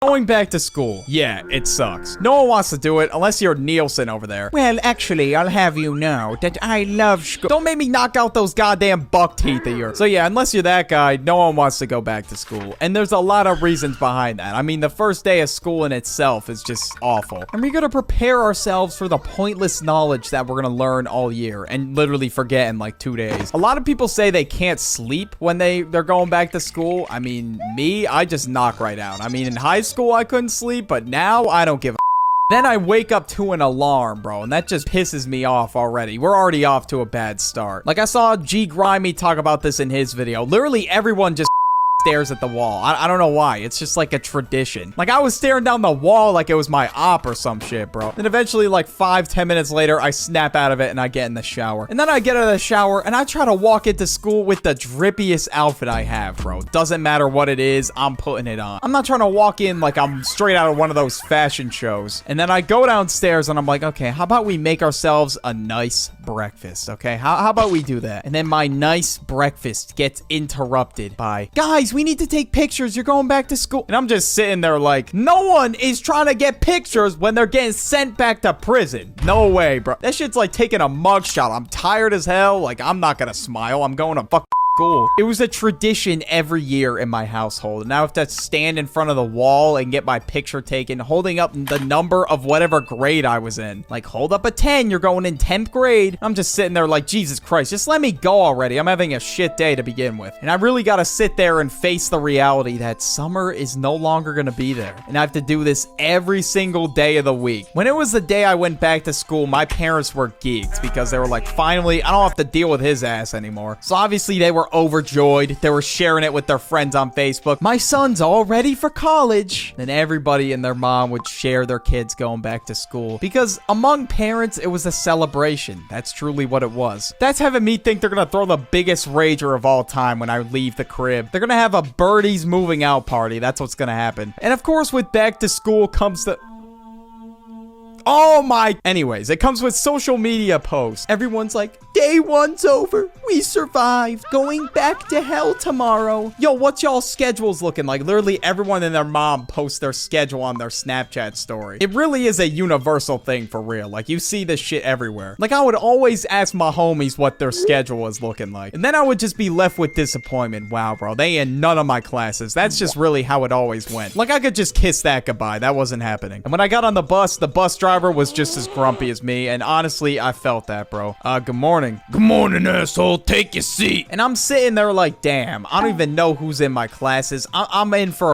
Going back to school, yeah, it sucks. No one wants to do it unless you're Nielsen over there. Well, actually, I'll have you know that I love school. Don't make me knock out those goddamn buck teeth of yours. So yeah, unless you're that guy, no one wants to go back to school. And there's a lot of reasons behind that. I mean, the first day of school in itself is just awful. And we're gonna prepare ourselves for the pointless knowledge that we're gonna learn all year and literally forget in like 2 days. A lot of people say they can't sleep when they're going back to school. I mean, me, I just knock right out. I mean, in high school, I couldn't sleep, but now I don't give a Then I wake up to an alarm, bro, and that just pisses me off already. We're already off to a bad start. Like, I saw G Grimy talk about this in his video. Literally, everyone just stares at the wall. I don't know why. It's just like a tradition. Like, I was staring down the wall like it was my op or some shit, bro. Then eventually, like 5-10 minutes later, I snap out of it and I get in the shower. And then I get out of the shower and I try to walk into school with the drippiest outfit I have, bro. Doesn't matter what it is, I'm putting it on. I'm not trying to walk in like I'm straight out of one of those fashion shows. And then I go downstairs and I'm like, okay, how about we make ourselves a nice breakfast, okay? How about we do that? And then my nice breakfast gets interrupted by, guys, we need to take pictures. You're going back to school. And I'm just sitting there like, no one is trying to get pictures when they're getting sent back to prison. No way, bro. That shit's like taking a mugshot. I'm tired as hell. Like, I'm not gonna smile. I'm going to fuck school. It was a tradition every year in my household. And now I have to stand in front of the wall and get my picture taken, holding up the number of whatever grade I was in. Like, hold up a 10, you're going in 10th grade. I'm just sitting there like, Jesus Christ, just let me go already. I'm having a shit day to begin with. And I really gotta sit there and face the reality that summer is no longer gonna be there. And I have to do this every single day of the week. When it was the day I went back to school, my parents were geeked because they were like, finally, I don't have to deal with his ass anymore. So obviously they were overjoyed. They were sharing it with their friends on Facebook. My son's all ready for college. Then everybody and their mom would share their kids going back to school because among parents, it was a celebration. That's truly what it was. That's having me think they're gonna throw the biggest rager of all time when I leave the crib. They're gonna have a birdies moving out party. That's what's gonna happen. And of course, with back to school comes the... Oh my... Anyways, it comes with social media posts. Everyone's like, day one's over. We survived. Going back to hell tomorrow. Yo, what's y'all's schedules looking like? Literally everyone and their mom posts their schedule on their Snapchat story. It really is a universal thing for real. Like, you see this shit everywhere. Like, I would always ask my homies what their schedule was looking like. And then I would just be left with disappointment. Wow, bro. They in none of my classes. That's just really how it always went. Like, I could just kiss that goodbye. That wasn't happening. And when I got on the bus driver was just as grumpy as me, and honestly, I felt that, bro. Good morning. Good morning, asshole. Take your seat. And I'm sitting there like, damn, I don't even know who's in my classes. I'm in for